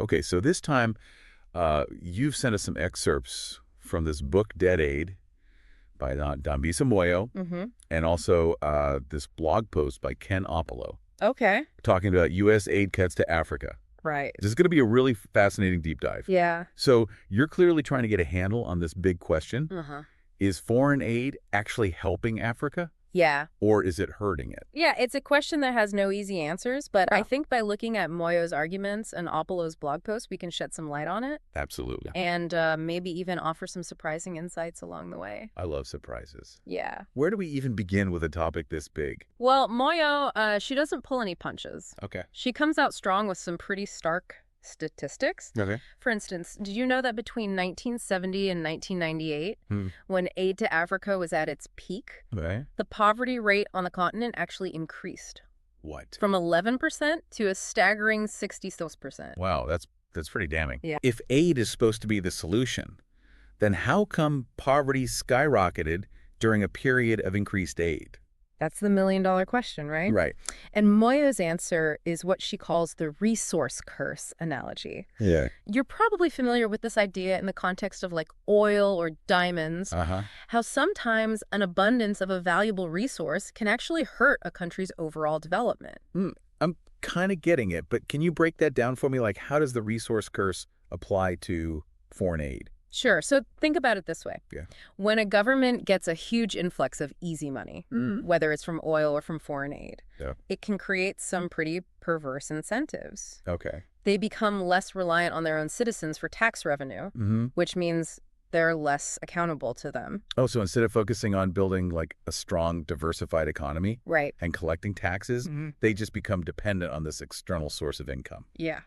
Okay, so this time you've sent us some excerpts from this book, Dead Aid, by Dambisa Moyo, and also this blog post by Ken Opolo, talking about U.S. aid cuts to Africa. Right. This is going to be a really fascinating deep dive. Yeah. So you're clearly trying to get a handle on this big question. Is foreign aid actually helping Africa? Yeah. Or is it hurting it? Yeah, it's a question that has no easy answers, but I think by looking at Moyo's arguments and Opolo's blog post, we can shed some light on it. Absolutely. And maybe even offer some surprising insights along the way. I love surprises. Yeah. Where do we even begin with a topic this big? Well, Moyo, she doesn't pull any punches. Okay. She comes out strong with some pretty stark statistics. Okay. For instance, did you know that between 1970 and 1998, when aid to Africa was at its peak, the poverty rate on the continent actually increased? What? From 11% to a staggering 66%. Wow, that's pretty damning. Yeah. If aid is supposed to be the solution, then how come poverty skyrocketed during a period of increased aid? That's the million-dollar question, right? Right. And Moyo's answer is what she calls the resource curse analogy. Yeah. You're probably familiar with this idea in the context of like oil or diamonds, how sometimes an abundance of a valuable resource can actually hurt a country's overall development. I'm kind of getting it, but can you break that down for me? Like, how does the resource curse apply to foreign aid? Sure. So think about it this way. Yeah. When a government gets a huge influx of easy money, whether it's from oil or from foreign aid, it can create some pretty perverse incentives. Okay. They become less reliant on their own citizens for tax revenue, which means they're less accountable to them. Oh, so instead of focusing on building like a strong, diversified economy and collecting taxes, they just become dependent on this external source of income. Yeah,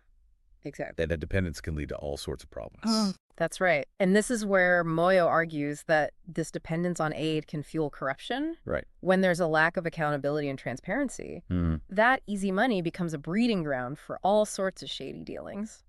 exactly. That dependence can lead to all sorts of problems. That's right. And this is where Moyo argues that this dependence on aid can fuel corruption. Right. When there's a lack of accountability and transparency, that easy money becomes a breeding ground for all sorts of shady dealings.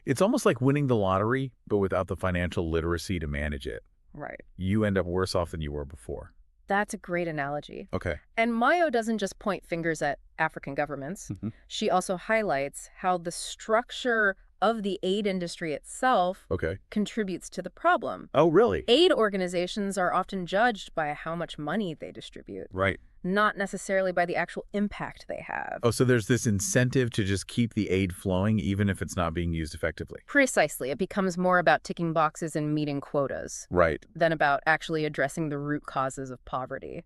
It's almost like winning the lottery, but without the financial literacy to manage it. Right. You end up worse off than you were before. That's a great analogy. Okay. And Moyo doesn't just point fingers at African governments. She also highlights how the structure of the aid industry itself contributes to the problem. Oh, really? Aid organizations are often judged by how much money they distribute. Right. Not necessarily by the actual impact they have. Oh, so there's this incentive to just keep the aid flowing even if it's not being used effectively. Precisely. It becomes more about ticking boxes and meeting quotas. Right. Than about actually addressing the root causes of poverty.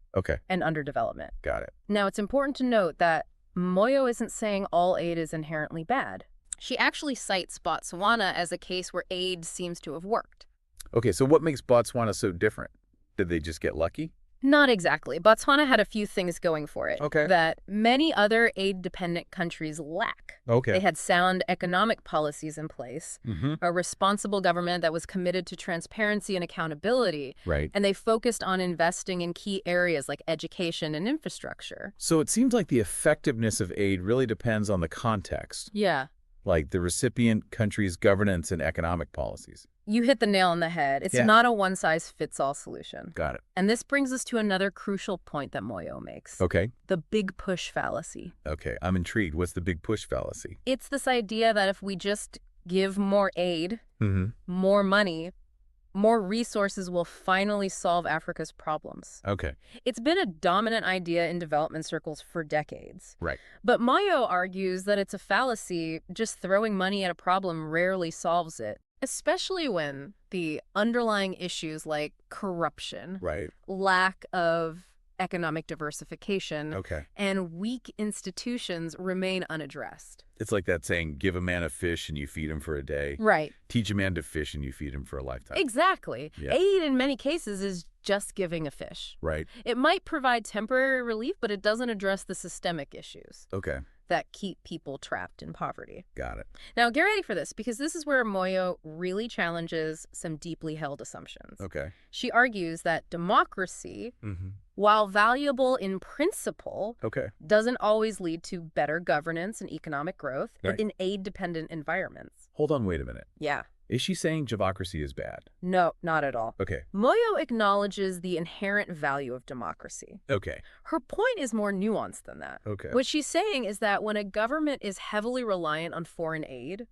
And underdevelopment. Got it. Now, it's important to note that Moyo isn't saying all aid is inherently bad. She actually cites Botswana as a case where aid seems to have worked. Okay, so what makes Botswana so different? Did they just get lucky? Not exactly. Botswana had a few things going for it that many other aid-dependent countries lack. They had sound economic policies in place, a responsible government that was committed to transparency and accountability, and they focused on investing in key areas like education and infrastructure. So it seems like the effectiveness of aid really depends on the context. Yeah. Like the recipient country's governance and economic policies. You hit the nail on the head. It's not a one-size-fits-all solution. Got it. And this brings us to another crucial point that Moyo makes. The big push fallacy. Okay, I'm intrigued. What's the big push fallacy? It's this idea that if we just give more aid, more money, more resources will finally solve Africa's problems. It's been a dominant idea in development circles for decades. But Moyo argues that it's a fallacy. Just throwing money at a problem rarely solves it. Especially when the underlying issues like corruption, lack of economic diversification, and weak institutions remain unaddressed. It's like that saying, give a man a fish and you feed him for a day. Teach a man to fish and you feed him for a lifetime. Exactly. Aid in many cases is just giving a fish. It might provide temporary relief, but it doesn't address the systemic issues. That keep people trapped in poverty. Got it. Now, get ready for this, because this is where Moyo really challenges some deeply held assumptions. She argues that democracy, while valuable in principle, doesn't always lead to better governance and economic growth in aid-dependent environments. Hold on, wait a minute. Yeah. Is she saying democracy is bad? No, not at all. Okay. Moyo acknowledges the inherent value of democracy. Okay. Her point is more nuanced than that. Okay. What she's saying is that when a government is heavily reliant on foreign aid,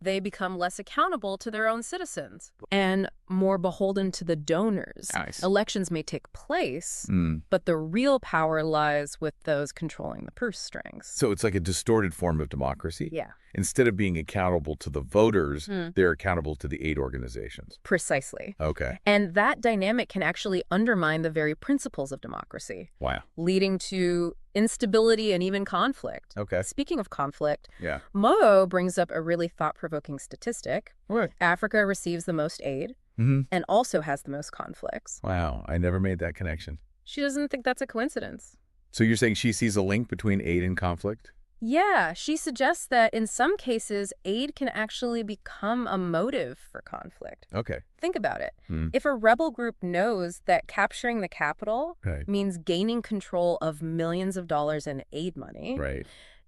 they become less accountable to their own citizens and more beholden to the donors. Nice. Elections may take place, but the real power lies with those controlling the purse strings. So it's like a distorted form of democracy? Yeah. Instead of being accountable to the voters, they're accountable to the aid organizations. Precisely. Okay. And that dynamic can actually undermine the very principles of democracy. Wow. Leading to instability and even conflict. Okay. Speaking of conflict, Yeah. Moyo brings up a really thought-provoking statistic. What? Africa receives the most aid and also has the most conflicts. Wow. I never made that connection. She doesn't think that's a coincidence. So you're saying she sees a link between aid and conflict? Yeah, she suggests that in some cases, aid can actually become a motive for conflict. Okay. Think about it. If a rebel group knows that capturing the capital Right. means gaining control of millions of dollars in aid money, Right.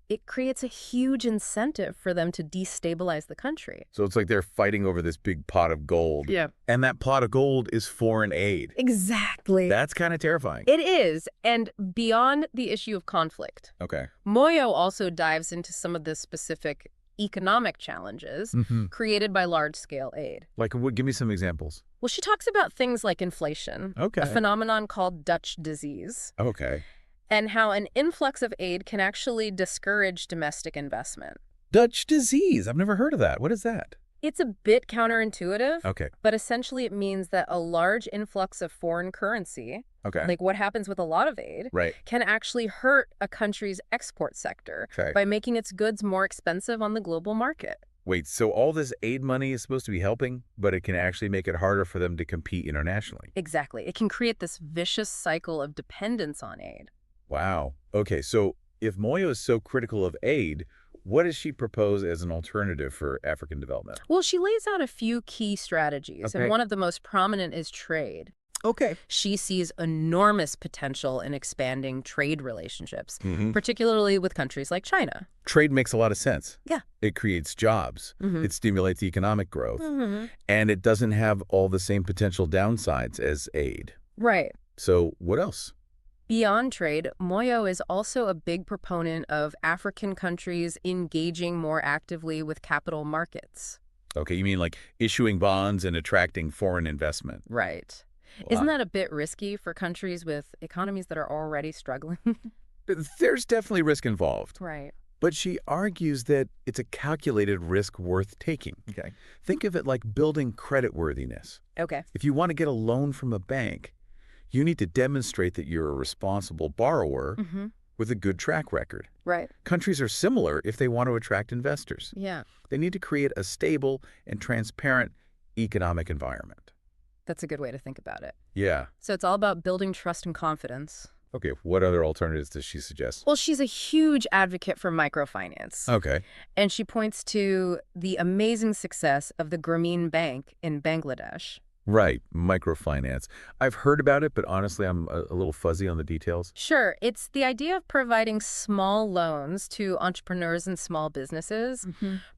it creates a huge incentive for them to destabilize the country. So it's like they're fighting over this big pot of gold. Yeah. And that pot of gold is foreign aid. Exactly. That's kind of terrifying. It is. And beyond the issue of conflict, Okay. Moyo also dives into some of the specific economic challenges created by large-scale aid. Like, give me some examples. Well, she talks about things like inflation, Okay. a phenomenon called Dutch disease, Okay. and how an influx of aid can actually discourage domestic investment. Dutch disease. I've never heard of that. What is that? It's a bit counterintuitive, Okay. but essentially it means that a large influx of foreign currency, Okay. like what happens with a lot of aid, Right. can actually hurt a country's export sector Okay. by making its goods more expensive on the global market. Wait, so all this aid money is supposed to be helping, but it can actually make it harder for them to compete internationally. Exactly. It can create this vicious cycle of dependence on aid. Wow. Okay, so if Moyo is so critical of aid, what does she propose as an alternative for African development? Well, she lays out a few key strategies, Okay. and one of the most prominent is trade. Okay. She sees enormous potential in expanding trade relationships, Mm-hmm. particularly with countries like China. Trade makes a lot of sense. Yeah. It creates jobs. Mhm. It stimulates economic growth. Mm-hmm. And it doesn't have all the same potential downsides as aid. Right. So what else? Beyond trade, Moyo is also a big proponent of African countries engaging more actively with capital markets. Okay, you mean like issuing bonds and attracting foreign investment. Right. Wow. Isn't that a bit risky for countries with economies that are already struggling? There's definitely risk involved. Right. But she argues that it's a calculated risk worth taking. Okay. Think of it like building creditworthiness. Okay. If you want to get a loan from a bank, you need to demonstrate that you're a responsible borrower with a good track record. Right. Countries are similar if they want to attract investors. Yeah. They need to create a stable and transparent economic environment. That's a good way to think about it. Yeah. So it's all about building trust and confidence. Okay, what other alternatives does she suggest? Well, she's a huge advocate for microfinance. Okay. And she points to the amazing success of the Grameen Bank in Bangladesh. Right, microfinance. I've heard about it, but honestly, I'm a little fuzzy on the details. Sure, it's the idea of providing small loans to entrepreneurs and small businesses,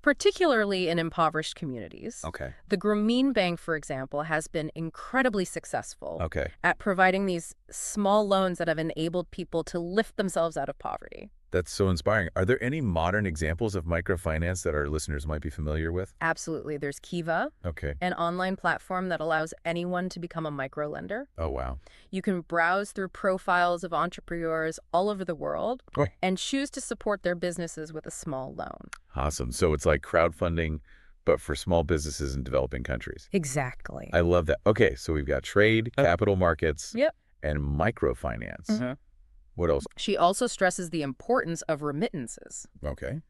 particularly in impoverished communities. Okay. The Grameen Bank, for example, has been incredibly successful Okay. at providing these small loans that have enabled people to lift themselves out of poverty. That's so inspiring. Are there any modern examples of microfinance that our listeners might be familiar with? Absolutely. There's Kiva, Okay. an online platform that allows anyone to become a microlender. Oh, wow. You can browse through profiles of entrepreneurs all over the world Oh. and choose to support their businesses with a small loan. Awesome. So it's like crowdfunding, but for small businesses in developing countries. Exactly. I love that. Okay, so we've got trade, capital markets, Yep. and microfinance. What else? She also stresses the importance of remittances. Okay.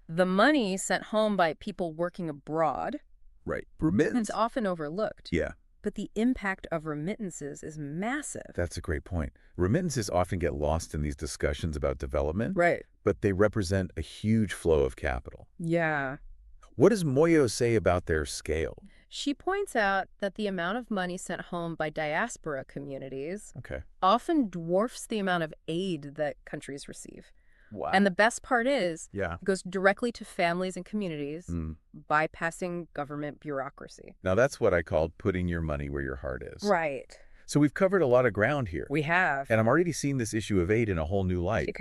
The money sent home by people working abroad Right. is often overlooked. Yeah. But the impact of remittances is massive. That's a great point. Remittances often get lost in these discussions about development, Right. but they represent a huge flow of capital. Yeah. What does Moyo say about their scale? She points out that the amount of money sent home by diaspora communities Okay. often dwarfs the amount of aid that countries receive, Wow. And the best part is, Yeah. it goes directly to families and communities, bypassing government bureaucracy. Now, that's what I call putting your money where your heart is. Right. So we've covered a lot of ground here. We have. And I'm already seeing this issue of aid in a whole new light.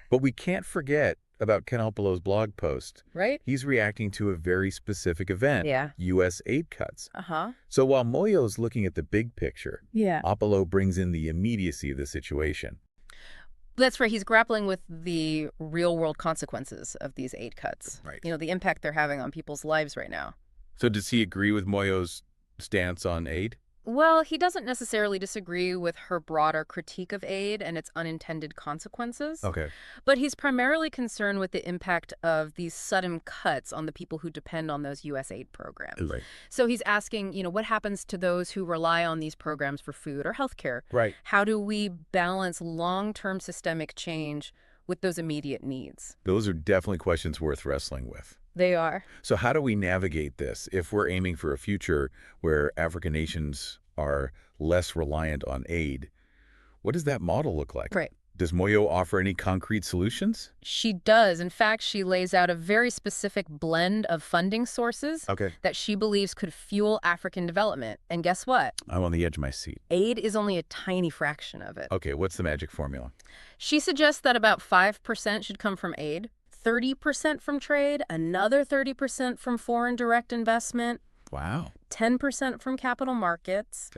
But we can't forget about Ken Opolo's blog post. Right? He's reacting to a very specific event. Yeah. U.S. aid cuts. Uh-huh. So while Moyo's looking at the big picture, Yeah. Opolo brings in the immediacy of the situation. That's right. He's grappling with the real-world consequences of these aid cuts. Right. You know, the impact they're having on people's lives right now. So does he agree with Moyo's stance on aid? Well, he doesn't necessarily disagree with her broader critique of aid and its unintended consequences. Okay. But he's primarily concerned with the impact of these sudden cuts on the people who depend on those U.S. aid programs. Right. So he's asking, you know, what happens to those who rely on these programs for food or healthcare? Right. How do we balance long-term systemic change with those immediate needs? Those are definitely questions worth wrestling with. They are. So how do we navigate this if we're aiming for a future where African nations are less reliant on aid? What does that model look like? Right. Does Moyo offer any concrete solutions? She does. In fact, she lays out a very specific blend of funding sources that she believes could fuel African development. And guess what? I'm on the edge of my seat. Aid is only a tiny fraction of it. Okay, what's the magic formula? She suggests that about 5% should come from aid, 30% from trade, another 30% from foreign direct investment. Wow. 10% from capital markets,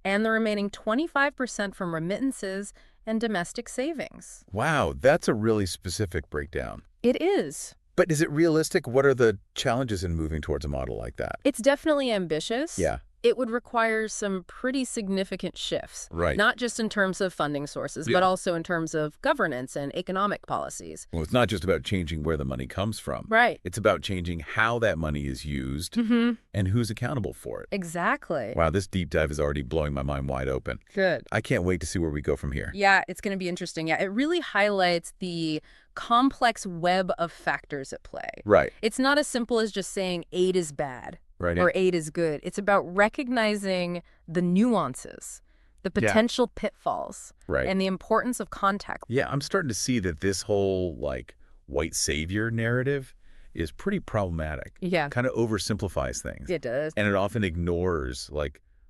and the remaining 25% from remittances and domestic savings. Wow, that's a really specific breakdown. It is. But is it realistic? What are the challenges in moving towards a model like that? It's definitely ambitious. Yeah. It would require some pretty significant shifts. Right. Not just in terms of funding sources, but also in terms of governance and economic policies. Well, it's not just about changing where the money comes from. Right. It's about changing how that money is used and who's accountable for it. Exactly. Wow, this deep dive is already blowing my mind wide open. Good. I can't wait to see where we go from here. Yeah, it's going to be interesting. Yeah, it really highlights the complex web of factors at play. Right. It's not as simple as just saying aid is bad. Right. Or aid is good. It's about recognizing the nuances, the potential pitfalls, and the importance of context. Yeah, I'm starting to see that this whole, white savior narrative is pretty problematic. Yeah. Kind of oversimplifies things. It does. And it often ignores,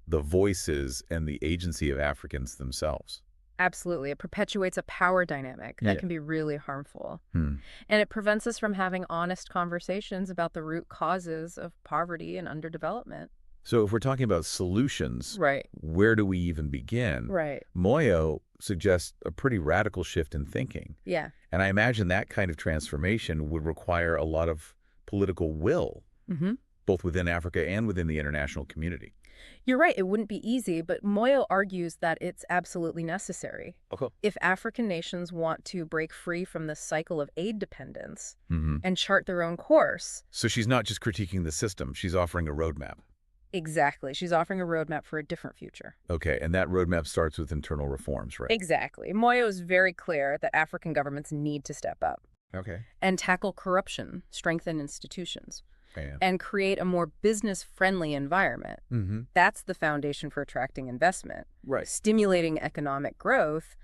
the voices and the agency of Africans themselves. Absolutely. It perpetuates a power dynamic that can be really harmful. And it prevents us from having honest conversations about the root causes of poverty and underdevelopment. So if we're talking about solutions, where do we even begin? Right. Moyo suggests a pretty radical shift in thinking. Yeah. And I imagine that kind of transformation would require a lot of political will, both within Africa and within the international community. You're right. It wouldn't be easy, but Moyo argues that it's absolutely necessary. Okay. If African nations want to break free from the cycle of aid dependence and chart their own course. So she's not just critiquing the system. She's offering a roadmap. Exactly. She's offering a roadmap for a different future. Okay. And that roadmap starts with internal reforms, right? Exactly. Moyo is very clear that African governments need to step up. Okay. And tackle corruption, strengthen institutions. And create a more business-friendly environment. That's the foundation for attracting investment, stimulating economic growth,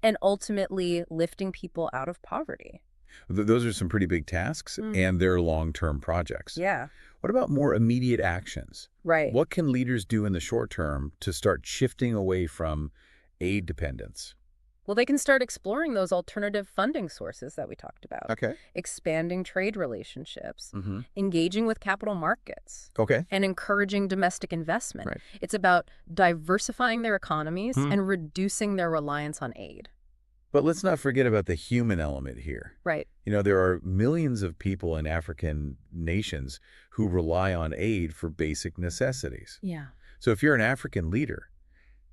and ultimately lifting people out of poverty. Those are some pretty big tasks, and they're long-term projects. Yeah. What about more immediate actions? Right. What can leaders do in the short term to start shifting away from aid dependence? Well, they can start exploring those alternative funding sources that we talked about. Okay. Expanding trade relationships, engaging with capital markets, and encouraging domestic investment. Right. It's about diversifying their economies and reducing their reliance on aid. But let's not forget about the human element here. Right. You know, there are millions of people in African nations who rely on aid for basic necessities. Yeah. So if you're an African leader,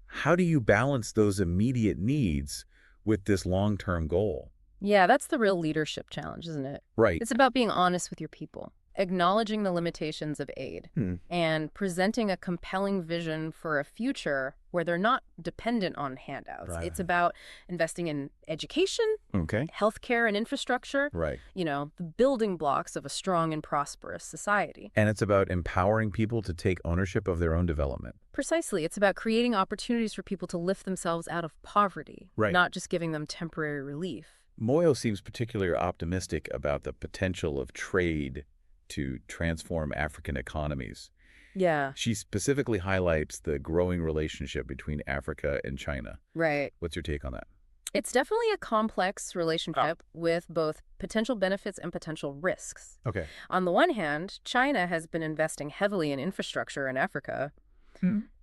how do you balance those immediate needs with this long-term goal? Yeah, that's the real leadership challenge, isn't it? Right. It's about being honest with your people, acknowledging the limitations of aid, and presenting a compelling vision for a future where they're not dependent on handouts. Right. It's about investing in education, healthcare, and infrastructure. Right. You know, the building blocks of a strong and prosperous society. And it's about empowering people to take ownership of their own development. Precisely. It's about creating opportunities for people to lift themselves out of poverty, Right. not just giving them temporary relief. Moyo seems particularly optimistic about the potential of trade to transform African economies. Yeah, She specifically highlights the growing relationship between Africa and China. right. What's your take on that? It's definitely a complex relationship with both potential benefits and potential risks. Okay. On the one hand, China has been investing heavily in infrastructure in Africa,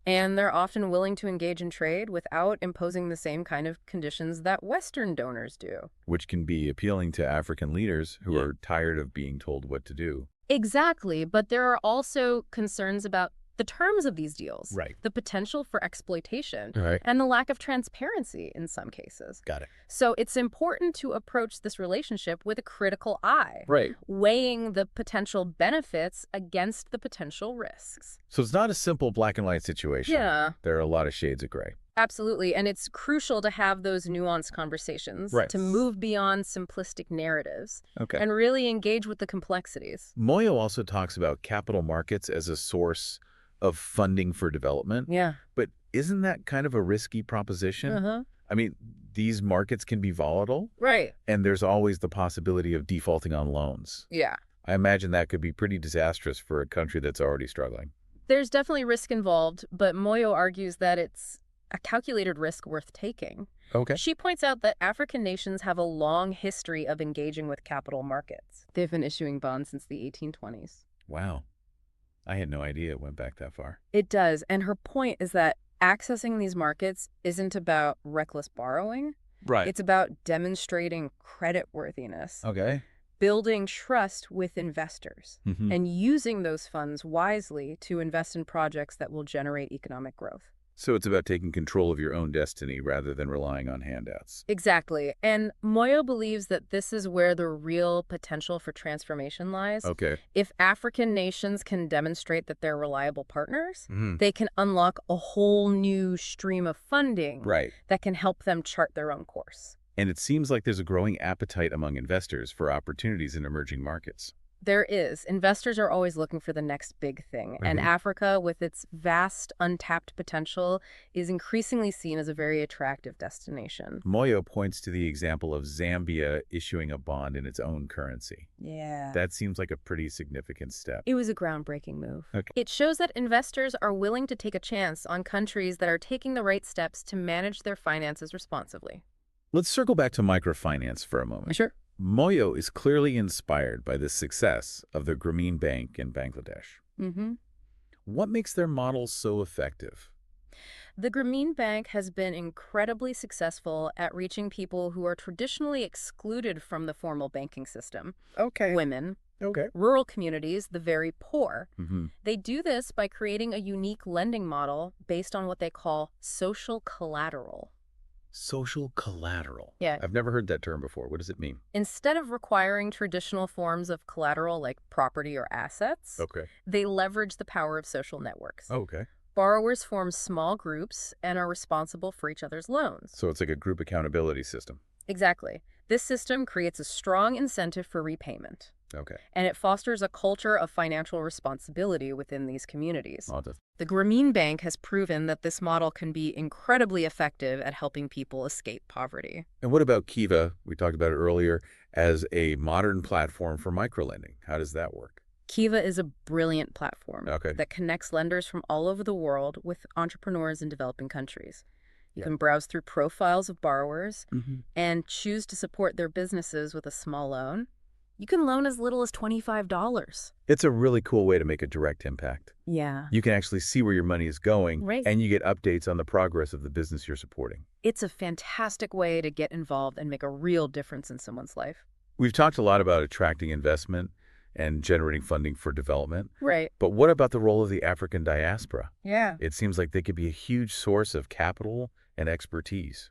and they're often willing to engage in trade without imposing the same kind of conditions that Western donors do. Which can be appealing to African leaders who are tired of being told what to do. Exactly, but there are also concerns about the terms of these deals, Right. the potential for exploitation, Right. and the lack of transparency in some cases. Got it. So it's important to approach this relationship with a critical eye, Right. weighing the potential benefits against the potential risks. So it's not a simple black and white situation. Yeah. There are a lot of shades of gray. Absolutely, and it's crucial to have those nuanced conversations, Right. to move beyond simplistic narratives, Okay. and really engage with the complexities. Moyo also talks about capital markets as a source of funding for development. Yeah. But isn't that kind of a risky proposition? Uh-huh. I mean, these markets can be volatile, Right. and there's always the possibility of defaulting on loans. Yeah. I imagine that could be pretty disastrous for a country that's already struggling. There's definitely risk involved, but Moyo argues that it's a calculated risk worth taking. Okay. She points out that African nations have a long history of engaging with capital markets. They've been issuing bonds since the 1820s. Wow. I had no idea it went back that far. It does, and her point is that accessing these markets isn't about reckless borrowing. Right. It's about demonstrating creditworthiness, Okay. building trust with investors, Mhm. and using those funds wisely to invest in projects that will generate economic growth. So it's about taking control of your own destiny rather than relying on handouts. Exactly. And Moyo believes that this is where the real potential for transformation lies. Okay. If African nations can demonstrate that they're reliable partners, Mhm. they can unlock a whole new stream of funding Right. that can help them chart their own course. And it seems like there's a growing appetite among investors for opportunities in emerging markets. There is. Investors are always looking for the next big thing. And Mhm. Africa, with its vast, untapped potential, is increasingly seen as a very attractive destination. Moyo points to the example of Zambia issuing a bond in its own currency. Yeah. That seems like a pretty significant step. It was a groundbreaking move. Okay. It shows that investors are willing to take a chance on countries that are taking the right steps to manage their finances responsibly. Let's circle back to microfinance for a moment. Sure. Moyo is clearly inspired by the success of the Grameen Bank in Bangladesh. Mm-hmm. What makes their model so effective? The Grameen Bank has been incredibly successful at reaching people who are traditionally excluded from the formal banking system. Okay. Women, Okay. rural communities, the very poor. Mm-hmm. They do this by creating a unique lending model based on what they call social collateral. Social collateral. Yeah. I've never heard that term before. What does it mean? Instead of requiring traditional forms of collateral like property or assets, Okay. they leverage the power of social networks. Okay. Borrowers form small groups and are responsible for each other's loans. So it's like a group accountability system. Exactly. This system creates a strong incentive for repayment, Okay. and it fosters a culture of financial responsibility within these communities. Awesome. The Grameen Bank has proven that this model can be incredibly effective at helping people escape poverty. And what about Kiva? We talked about it earlier as a modern platform for microlending. How does that work? Kiva is a brilliant platform Okay. that connects lenders from all over the world with entrepreneurs in developing countries. You Yeah. can browse through profiles of borrowers Mm-hmm. and choose to support their businesses with a small loan. You can loan as little as $25. It's a really cool way to make a direct impact. Yeah. You can actually see where your money is going, Right. and you get updates on the progress of the business you're supporting. It's a fantastic way to get involved and make a real difference in someone's life. We've talked a lot about attracting investment and generating funding for development, Right. but what about the role of the African diaspora? Yeah. It seems like they could be a huge source of capital and expertise.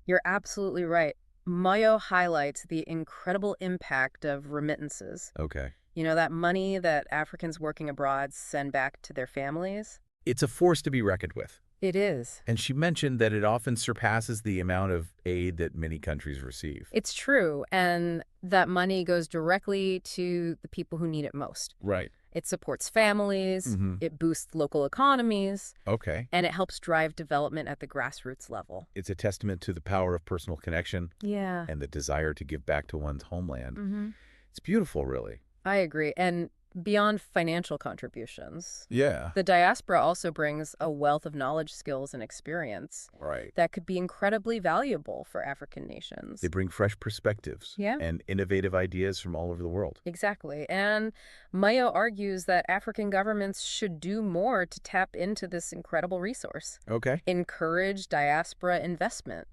You're absolutely right. Moyo highlights the incredible impact of remittances. Okay. You know, that money that Africans working abroad send back to their families? It's a force to be reckoned with. It is. And she mentioned that it often surpasses the amount of aid that many countries receive. It's true, and that money goes directly to the people who need it most. Right. It supports families, it boosts local economies, and it helps drive development at the grassroots level. It's a testament to the power of personal connection Yeah. and the desire to give back to one's homeland. It's beautiful, really. I agree. And beyond financial contributions, Yeah. the diaspora also brings a wealth of knowledge, skills, and experience Right. that could be incredibly valuable for African nations. They bring fresh perspectives and innovative ideas from all over the world. Exactly. And Moyo argues that African governments should do more to tap into this incredible resource. Encourage diaspora investment,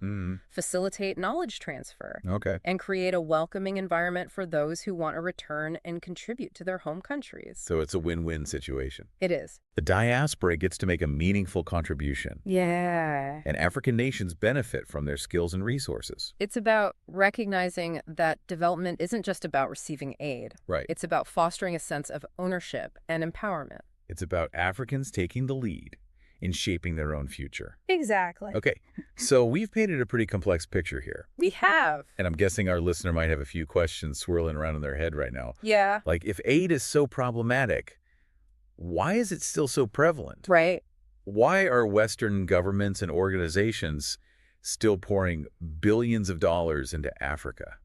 facilitate knowledge transfer, and create a welcoming environment for those who want to return and contribute to their home countries. So it's a win-win situation. It is. The diaspora gets to make a meaningful contribution. Yeah. And African nations benefit from their skills and resources. It's about recognizing that development isn't just about receiving aid. Right. It's about fostering a sense of ownership and empowerment. It's about Africans taking the lead in shaping their own future. Exactly. Okay, so we've painted a pretty complex picture here. We have. And I'm guessing our listener might have a few questions swirling around in their head right now. Yeah. Like, if aid is so problematic, why is it still so prevalent? Right. Why are Western governments and organizations still pouring billions of dollars into Africa?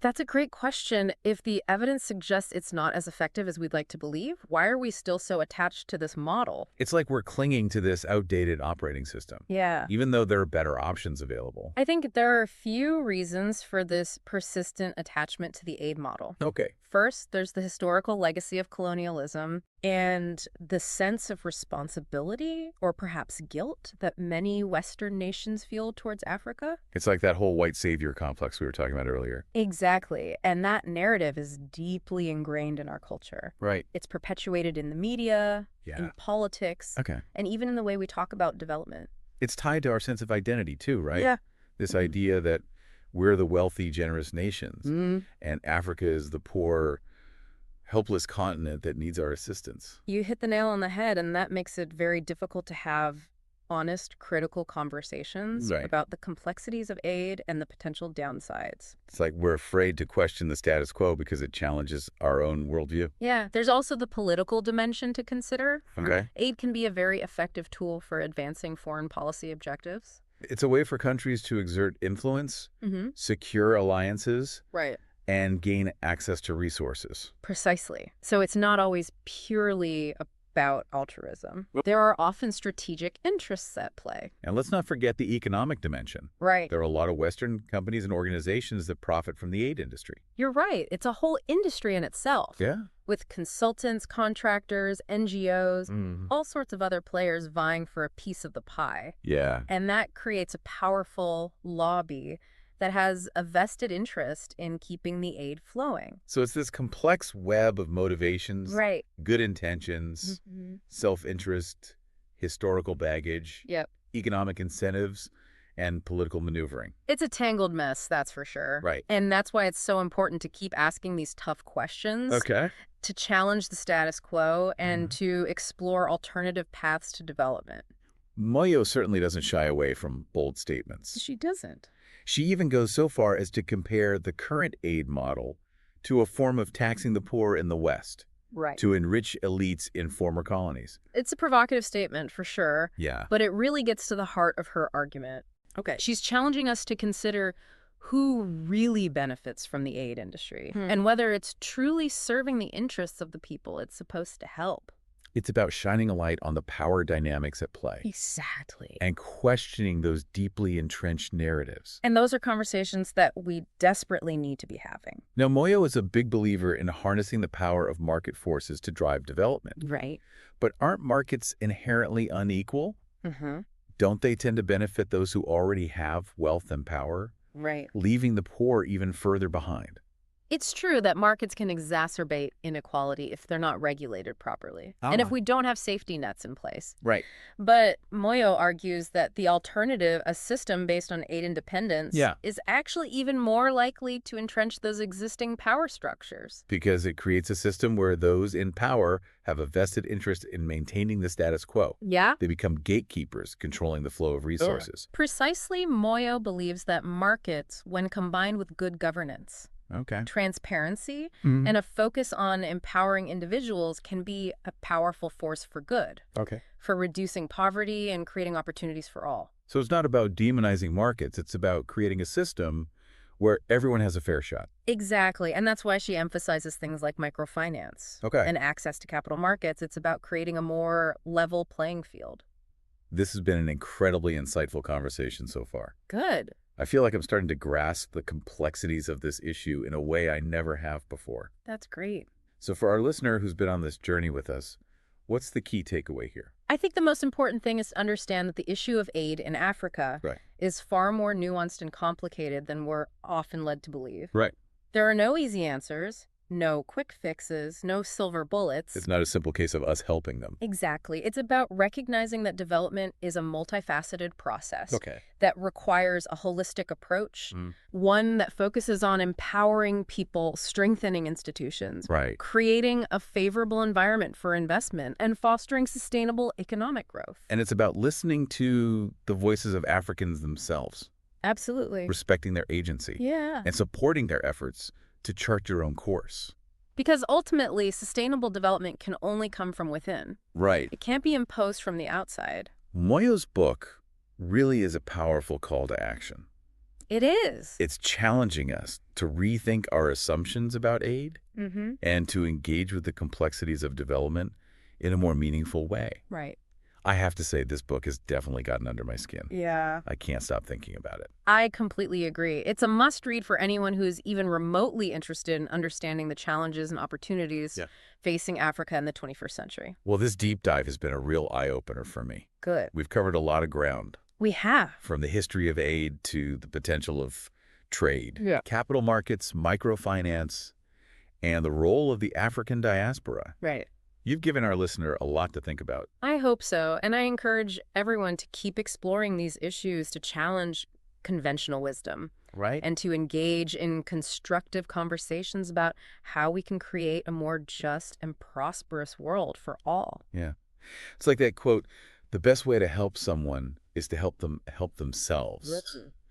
That's a great question. If the evidence suggests it's not as effective as we'd like to believe, why are we still so attached to this model? It's like we're clinging to this outdated operating system. Yeah. Even though there are better options available. I think there are a few reasons for this persistent attachment to the aid model. Okay. First, there's the historical legacy of colonialism and the sense of responsibility or perhaps guilt that many Western nations feel towards Africa. It's like that whole white savior complex we were talking about earlier. Exactly. And that narrative is deeply ingrained in our culture. Right. It's perpetuated in the media, in politics, and even in the way we talk about development. It's tied to our sense of identity too, right? Yeah. This idea that we're the wealthy, generous nations, and Africa is the poor, helpless continent that needs our assistance. You hit the nail on the head, and that makes it very difficult to have honest, critical conversations about the complexities of aid and the potential downsides. It's like we're afraid to question the status quo because it challenges our own worldview. Yeah, there's also the political dimension to consider. Okay. Aid can be a very effective tool for advancing foreign policy objectives. It's a way for countries to exert influence, secure alliances, and gain access to resources. Precisely. So it's not always purely about altruism. There are often strategic interests at play. And let's not forget the economic dimension. Right. There are a lot of Western companies and organizations that profit from the aid industry. You're right. It's a whole industry in itself. Yeah. With consultants, contractors, NGOs, all sorts of other players vying for a piece of the pie. Yeah. And that creates a powerful lobby that has a vested interest in keeping the aid flowing. So it's this complex web of motivations, good intentions, self-interest, historical baggage, economic incentives, and political maneuvering. It's a tangled mess, that's for sure. Right. And that's why it's so important to keep asking these tough questions. Okay. To challenge the status quo and to explore alternative paths to development. Moyo certainly doesn't shy away from bold statements. She doesn't. She even goes so far as to compare the current aid model to a form of taxing the poor in the West. Right. To enrich elites in former colonies. It's a provocative statement, for sure. Yeah. But it really gets to the heart of her argument. Okay. She's challenging us to consider who really benefits from the aid industry and whether it's truly serving the interests of the people it's supposed to help. It's about shining a light on the power dynamics at play. Exactly. And questioning those deeply entrenched narratives. And those are conversations that we desperately need to be having. Now, Moyo is a big believer in harnessing the power of market forces to drive development. Right. But aren't markets inherently unequal? Don't they tend to benefit those who already have wealth and power? Right. Leaving the poor even further behind. It's true that markets can exacerbate inequality if they're not regulated properly, and if we don't have safety nets in place. Right. But Moyo argues that the alternative, a system based on aid independence, is actually even more likely to entrench those existing power structures. Because it creates a system where those in power have a vested interest in maintaining the status quo. Yeah. They become gatekeepers, controlling the flow of resources. Precisely, Moyo believes that markets, when combined with good governance, Okay. Transparency and a focus on empowering individuals can be a powerful force for good. Okay. For reducing poverty and creating opportunities for all. So it's not about demonizing markets. It's about creating a system where everyone has a fair shot. Exactly. And that's why she emphasizes things like microfinance and access to capital markets. It's about creating a more level playing field. This has been an incredibly insightful conversation so far. Good. I feel like I'm starting to grasp the complexities of this issue in a way I never have before. That's great. So for our listener who's been on this journey with us, what's the key takeaway here? I think the most important thing is to understand that the issue of aid in Africa is far more nuanced and complicated than we're often led to believe. Right. There are no easy answers, no quick fixes, no silver bullets. It's not a simple case of us helping them. Exactly. It's about recognizing that development is a multifaceted process that requires a holistic approach, one that focuses on empowering people, strengthening institutions, creating a favorable environment for investment, and fostering sustainable economic growth. And it's about listening to the voices of Africans themselves. Absolutely. Respecting their agency. Yeah. And supporting their efforts to chart your own course. Because ultimately, sustainable development can only come from within. Right. It can't be imposed from the outside. Moyo's book really is a powerful call to action. It is. It's challenging us to rethink our assumptions about aid and to engage with the complexities of development in a more meaningful way. Right. I have to say, this book has definitely gotten under my skin. Yeah. I can't stop thinking about it. I completely agree. It's a must-read for anyone who's even remotely interested in understanding the challenges and opportunities facing Africa in the 21st century. Well, this deep dive has been a real eye-opener for me. Good. We've covered a lot of ground. We have. From the history of aid to the potential of trade, capital markets, microfinance, and the role of the African diaspora. Right. You've given our listener a lot to think about. I hope so, and I encourage everyone to keep exploring these issues to challenge conventional wisdom. Right. And to engage in constructive conversations about how we can create a more just and prosperous world for all. Yeah. It's like that quote, the best way to help someone is to help them help themselves.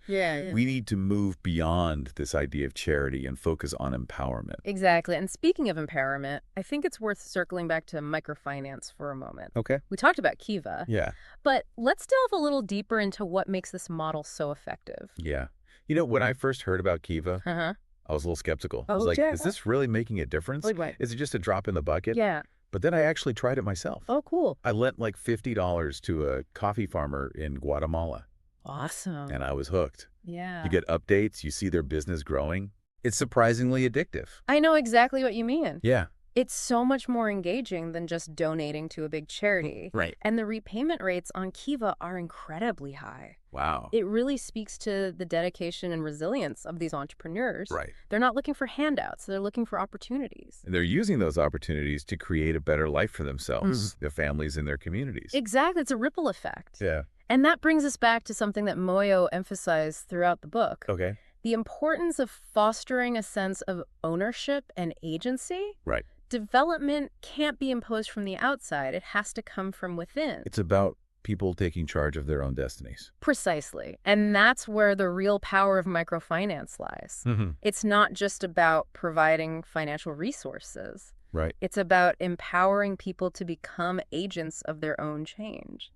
Yeah. We need to move beyond this idea of charity and focus on empowerment. Exactly. And speaking of empowerment, I think it's worth circling back to microfinance for a moment. Okay. We talked about Kiva. Yeah. But let's delve a little deeper into what makes this model so effective. Yeah. You know, when I first heard about Kiva, I was a little skeptical. I was like, is this really making a difference? Is it just a drop in the bucket? Yeah. But then I actually tried it myself. Oh, cool. I lent like $50 to a coffee farmer in Guatemala. Awesome. And I was hooked. Yeah. You get updates, you see their business growing. It's surprisingly addictive. I know exactly what you mean. Yeah. It's so much more engaging than just donating to a big charity. Right. And the repayment rates on Kiva are incredibly high. Wow. It really speaks to the dedication and resilience of these entrepreneurs. Right. They're not looking for handouts. They're looking for opportunities. And they're using those opportunities to create a better life for themselves, their families, and their communities. Exactly. It's a ripple effect. Yeah. And that brings us back to something that Moyo emphasized throughout the book. Okay. The importance of fostering a sense of ownership and agency. Right. Development can't be imposed from the outside. It has to come from within. It's about people taking charge of their own destinies. Precisely. And that's where the real power of microfinance lies. It's not just about providing financial resources. Right. It's about empowering people to become agents of their own change.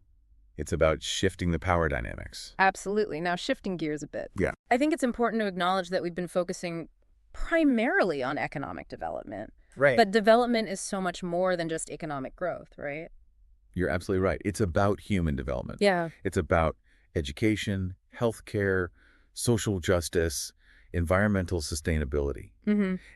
It's about shifting the power dynamics. Absolutely. Now, shifting gears a bit. Yeah. I think it's important to acknowledge that we've been focusing primarily on economic development. Right. But development is so much more than just economic growth, right? You're absolutely right. It's about human development. Yeah. It's about education, healthcare, social justice, environmental sustainability.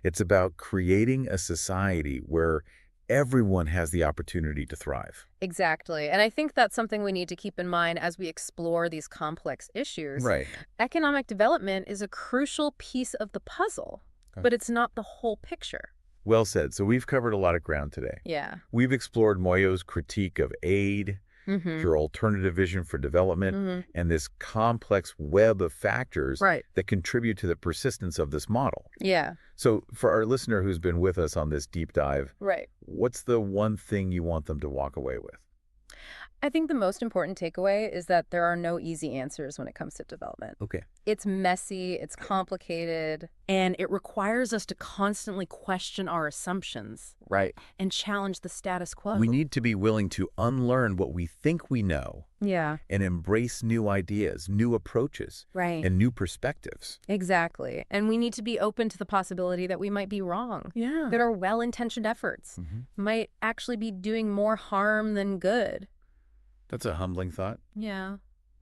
It's about creating a society where everyone has the opportunity to thrive. Exactly. And I think that's something we need to keep in mind as we explore these complex issues. Right. Economic development is a crucial piece of the puzzle, but it's not the whole picture. Well said. So we've covered a lot of ground today. Yeah. We've explored Moyo's critique of aid, your alternative vision for development, and this complex web of factors that contribute to the persistence of this model. Yeah. So for our listener who's been with us on this deep dive, what's the one thing you want them to walk away with? I think the most important takeaway is that there are no easy answers when it comes to development. Okay. It's messy, it's complicated, and it requires us to constantly question our assumptions. Right. And challenge the status quo. We need to be willing to unlearn what we think we know. Yeah. And embrace new ideas, new approaches, Right. and new perspectives. Exactly. And we need to be open to the possibility that we might be wrong. Yeah. That our well-intentioned efforts might actually be doing more harm than good. That's a humbling thought, Yeah.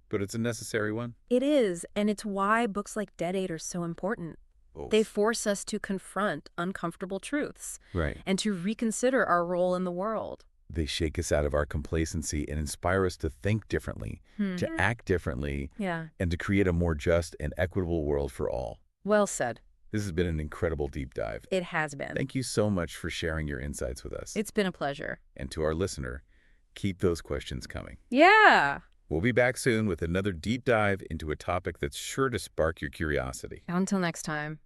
but it's a necessary one. It is, and it's why books like Dead Aid are so important. They force us to confront uncomfortable truths. Right. And to reconsider our role in the world. They shake us out of our complacency and inspire us to think differently, to act differently, Yeah. and to create a more just and equitable world for all. Well said. This has been an incredible deep dive. It has been. Thank you so much for sharing your insights with us. It's been a pleasure. And to our listener, keep those questions coming. Yeah. We'll be back soon with another deep dive into a topic that's sure to spark your curiosity. Until next time.